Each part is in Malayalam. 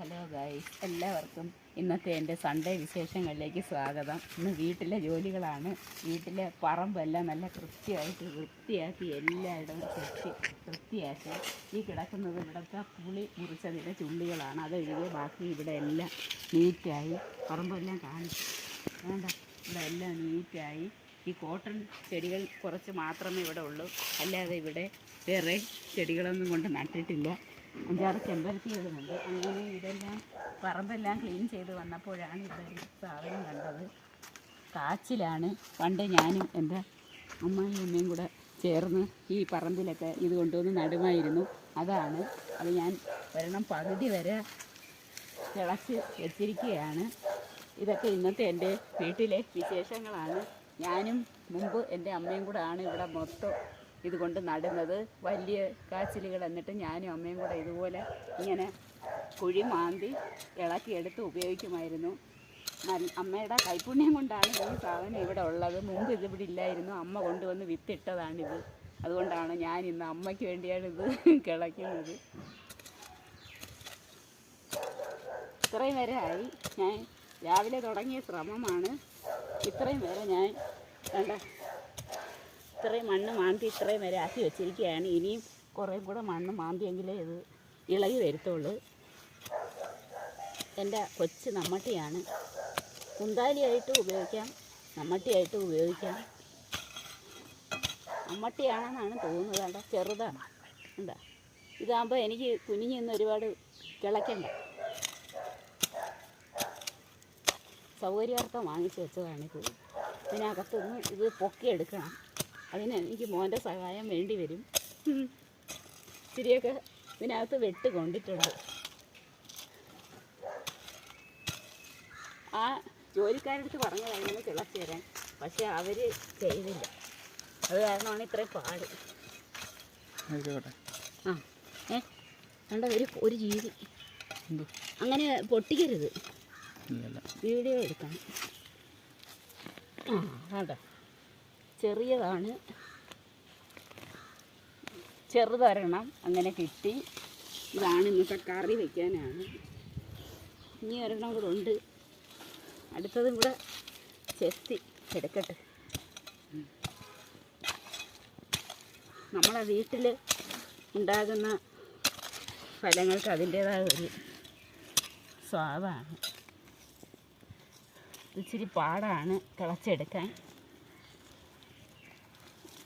ഹലോ ഗൈസ്, എല്ലാവർക്കും ഇന്നത്തെ എൻ്റെ സൺഡേ വിശേഷങ്ങളിലേക്ക് സ്വാഗതം. ഇന്ന് വീട്ടിലെ ജോലികളാണ്. വീട്ടിലെ പറമ്പെല്ലാം നല്ല കൃത്യമായിട്ട് വൃത്തിയാക്കി എല്ലായിടവും വൃത്തിയാക്കി. ഈ കിടക്കുന്നത് ഇവിടുത്തെ പുളി മുറിച്ചതിൻ്റെ ചുള്ളികളാണ്. അതൊഴികെ ബാക്കി ഇവിടെ എല്ലാം നീറ്റായി. പറമ്പെല്ലാം കാണിച്ചു വേണ്ട, ഇവിടെ എല്ലാം നീറ്റായി. ഈ കോട്ടൺ ചെടികൾ കുറച്ച് മാത്രമേ ഇവിടെ ഉള്ളൂ, അല്ലാതെ ഇവിടെ വേറെ ചെടികളൊന്നും കൊണ്ട് നട്ടിട്ടില്ല. 5-6 ചെമ്പരത്തികളുമുണ്ട്. അങ്ങനെ ഇതെല്ലാം പറമ്പെല്ലാം ക്ലീൻ ചെയ്ത് വന്നപ്പോഴാണ് ഇവിടെ ഒരു സാധനം കണ്ടത്. കാച്ചിലാണ്. പണ്ട് ഞാനും എൻ്റെ അമ്മയും കൂടെ ചേർന്ന് ഈ പറമ്പിലൊക്കെ ഇത് കൊണ്ടുവന്ന് നടുമായിരുന്നു. അതാണ് അത്. ഞാൻ ഒരെണ്ണം പകുതി വരെ തിളച്ച് വെച്ചിരിക്കുകയാണ്. ഇതൊക്കെ ഇന്നത്തെ എൻ്റെ വീട്ടിലെ വിശേഷങ്ങളാണ്. ഞാനും മുമ്പ് എൻ്റെ അമ്മയും കൂടെ ആണ് ഇവിടെ മൊത്തം ഇതുകൊണ്ട് നടുന്നത്. വലിയ കാച്ചിലുകൾ. എന്നിട്ട് ഞാനും അമ്മയും കൂടെ ഇതുപോലെ ഇങ്ങനെ കുഴി മാന്തി ഇളക്കിയെടുത്ത് ഉപയോഗിക്കുമായിരുന്നു. അമ്മയുടെ കൈപ്പുണ്യം കൊണ്ടാണ് ഈ സാധനം ഇവിടെ ഉള്ളത്. മുമ്പ് ഇതിവിടെ ഇല്ലായിരുന്നു. അമ്മ കൊണ്ടുവന്ന് വിത്തിട്ടതാണിത്. അതുകൊണ്ടാണ് ഞാൻ ഇന്ന് അമ്മയ്ക്ക് വേണ്ടിയാണ് ഇത് കിളയ്ക്കുന്നത്. ഇത്രയും വരെ ആയി. ഞാൻ രാവിലെ തുടങ്ങിയ ശ്രമമാണ്. ഇത്രയും വരെ ഞാൻ ഇത്രയും മണ്ണ് മാന്തി ഇത്രയും വരെ ആക്കി വെച്ചിരിക്കുകയാണ്. ഇനിയും കുറേ കൂടെ മണ്ണ് മാന്തിയെങ്കിലേ ഇത് ഇളകി വരുത്തുള്ളൂ. എൻ്റെ കൊച്ചു നമ്മട്ടിയാണ്. കുന്താലിയായിട്ടും ഉപയോഗിക്കാം, നമ്മട്ടിയായിട്ടും ഉപയോഗിക്കാം. നമ്മട്ടിയാണെന്നാണ് തോന്നുന്നത്. കണ്ട, ചെറുതാണ്. എന്താ ഇതാകുമ്പോൾ എനിക്ക് കുനിഞ്ഞൊന്നും ഒരുപാട് കിളയ്ക്കണ്ട. സൗകര്യാർത്ഥം വാങ്ങിച്ച് വെച്ചതാണിത്. ഇതിനകത്തുനിന്ന് ഇത് പൊക്കിയെടുക്കണം. അതിന് എനിക്ക് മോൻ്റെ സഹായം വേണ്ടി വരും. ഇത്തിരിയൊക്കെ ഇതിനകത്ത് വെട്ട് കൊണ്ടിട്ടുണ്ട്. ആ ജോലിക്കാരടുത്ത് പറഞ്ഞതായിരുന്നു കിളച്ച് തരാൻ, പക്ഷെ അവർ ചെയ്തില്ല. അത് കാരണമാണ് ഇത്രയും പാട്. കണ്ട ഒരു ജീവി അങ്ങനെ പൊട്ടിക്കരുത്. വീഡിയോ എടുക്കണം. കണ്ടോ, ചെറിയതാണ്. ചെറുതൊരെണ്ണം അങ്ങനെ കിട്ടി. ഇതാണ് ഇന്നത്തെ കറി വയ്ക്കാനാണ്. ഇനി ഒരെണ്ണം കൂടെ ഉണ്ട്. അടുത്തതും കൂടെ ചെത്തി എടുക്കട്ടെ. നമ്മളെ വീട്ടിൽ ഉണ്ടാകുന്ന ഫലങ്ങൾക്ക് അതിൻ്റേതായ ഒരു സ്വാദാണ്. ഇച്ചിരി പാടാണ് കിളച്ചെടുക്കാൻ.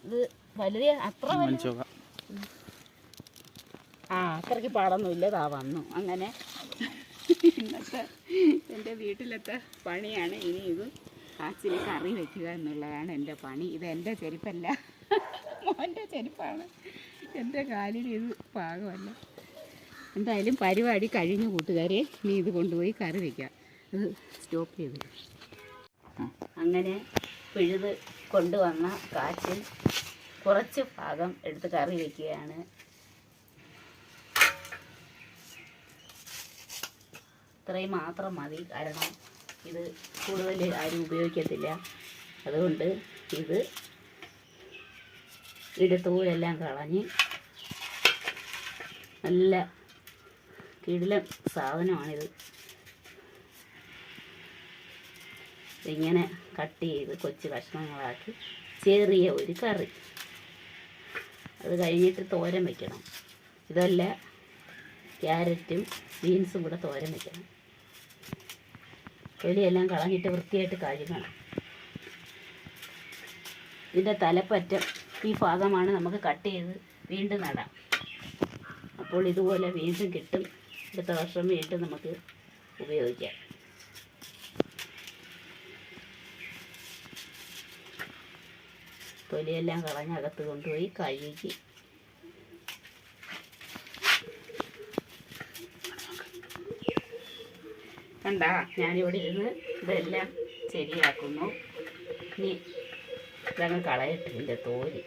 ഇത് വലിയ അത്ര അത്രയ്ക്ക് പാടൊന്നുമില്ല. ഇതാ വന്നു. അങ്ങനെ ഇന്നത്തെ എൻ്റെ വീട്ടിലത്തെ പണിയാണ്. ഇനി ഇത് കാച്ചിൽ കറി വയ്ക്കുക എന്നുള്ളതാണ് എൻ്റെ പണി. ഇത് എൻ്റെ ചെരുപ്പല്ല, മോൻ്റെ ചെരുപ്പാണ്. എൻ്റെ കാലിൽ ഇത് പാകമല്ല. എന്തായാലും പരിപാടി കഴിഞ്ഞു കൂട്ടുകാരെ. ഇനി ഇത് കൊണ്ടുപോയി കറി വയ്ക്കാം. ഇത് സ്റ്റോപ്പ് ചെയ്തു. അങ്ങനെ പിഴുത് കൊണ്ടുവന്ന കാച്ചിൽ കുറച്ച് ഭാഗം എടുത്ത് കറി വയ്ക്കുകയാണ്. ഇത്രയും മാത്രം മതി. കാരണം ഇത് കൂടുതൽ ആരും ഉപയോഗിക്കത്തില്ല. അതുകൊണ്ട് ഇത് ഇടത്തൂരെല്ലാം കളഞ്ഞ് നല്ല കിടിലൻ സാധനമാണിത്. ഇങ്ങനെ കട്ട് ചെയ്ത് കൊച്ചു കഷ്ണങ്ങളാക്കി ചെറിയ ഒരു കറി. അത് കഴിഞ്ഞിട്ട് തോരൻ വയ്ക്കണം. ഇതല്ല, ക്യാരറ്റും ബീൻസും കൂടെ തോരൻ വയ്ക്കണം. തൊലിയെല്ലാം കളഞ്ഞിട്ട് വൃത്തിയായിട്ട് കഴുകണം. ഇതിൻ്റെ തലപ്പറ്റം ഈ ഭാഗമാണ് നമുക്ക് കട്ട് ചെയ്ത് വീണ്ടും നടാം. അപ്പോൾ ഇതുപോലെ വീണ്ടും കിട്ടും. അടുത്ത വർഷം വീണ്ടും നമുക്ക് ഉപയോഗിക്കാം. തൊലിയെല്ലാം കളഞ്ഞ് അകത്ത് കൊണ്ടുപോയി കഴുകി കണ്ട. ഞാനിവിടെ ഇരുന്ന് ഇതെല്ലാം ശരിയാക്കുന്നു. ഇനി ഇതങ്ങ് കളയട്ടെ ഇതിൻ്റെ തോല്.